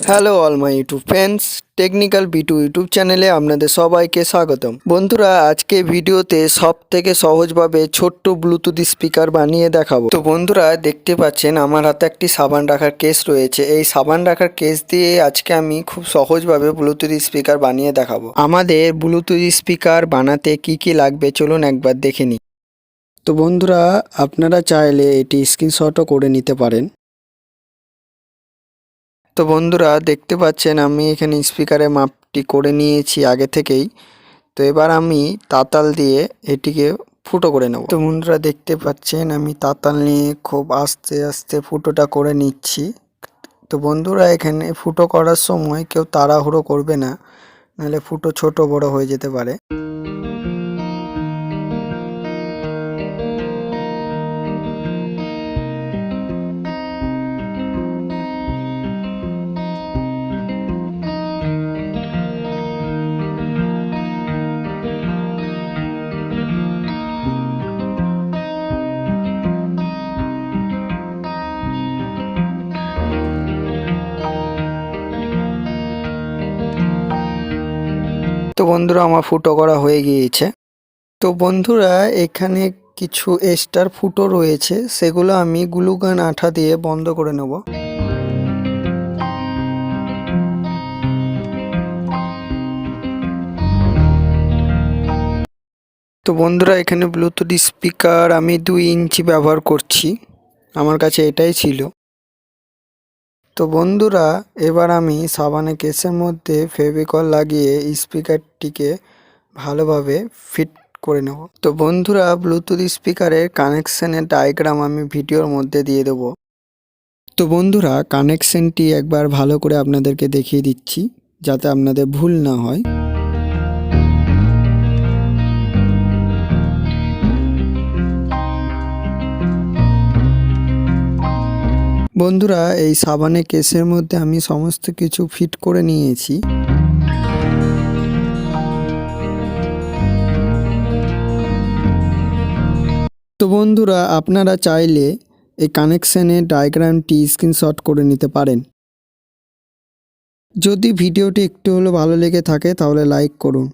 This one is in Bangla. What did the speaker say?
Hello all my YouTube friends, technical Bitu YouTube চ্যানেলে আপনাদের সবাইকে স্বাগতম। বন্ধুরা, আজকে ভিডিওতে সব থেকে সহজভাবে ছোট্ট ব্লুটুথ স্পিকার বানিয়ে দেখাবো। তো বন্ধুরা, দেখতে পাচ্ছেন আমার হাতে একটি সাবান রাখার কেস রয়েছে। এই সাবান রাখার কেস দিয়ে আজকে আমি খুব সহজভাবে ব্লুটুথ স্পিকার বানিয়ে দেখাবো। আমাদের ব্লুটুথ স্পিকার বানাতে কি কি লাগবে চলুন একবার দেখে নিই। তো বন্ধুরা, আপনারা চাইলে এটি স্ক্রিনশটও করে নিতে পারেন। তো বন্ধুরা, দেখতে পাচ্ছেন আমি এখানে স্পিকারের মাপটি করে নিয়েছি আগে থেকেই। তো এবার আমি তাতাল দিয়ে এটিকে ফুটো করে নেব। তো বন্ধুরা, দেখতে পাচ্ছেন আমি তাতাল নিয়ে খুব আস্তে আস্তে ফুটোটা করে নিচ্ছি। তো বন্ধুরা, এখানে ফুটো করার সময় কেউ তাড়াহুড়ো করবে না, নাহলে ফুটো ছোট বড় হয়ে যেতে পারে। তো বন্ধুরা, আমার ফুটো করা হয়ে গিয়েছে। তো বন্ধুরা, এখানে কিছু এক্সট্রা ফুটো রয়েছে, সেগুলো আমি গ্লু গান আঠা দিয়ে বন্ধ করে নেব। তো বন্ধুরা, এখানে ব্লুটুথ স্পিকার আমি 2 ইঞ্চি ব্যবহার করছি, আমার কাছে এটাই ছিল। তো বন্ধুরা, এবার আমি সাবানের কেসের মধ্যে ফেভিকল লাগিয়ে স্পিকারটিকে ভালোভাবে ফিট করে নেব। তো বন্ধুরা, ব্লুটুথ স্পিকারের কানেকশনের ডায়াগ্রাম আমি ভিডিওর মধ্যে দিয়ে দেবো। তো বন্ধুরা, কানেকশনটি একবার ভালো করে আপনাদেরকে দেখিয়ে দিচ্ছি যাতে আপনাদের ভুল না হয়। বন্ধুরা, এই সাবানের কেসের মধ্যে আমি সমস্ত কিছু ফিট করে নিয়েছি। তো বন্ধুরা, আপনারা চাইলে এই কানেকশনের ডায়াগ্রামটি স্ক্রিনশট করে নিতে পারেন। যদি ভিডিওটি একটু হলেও ভালো লেগে থাকে তাহলে লাইক করুন।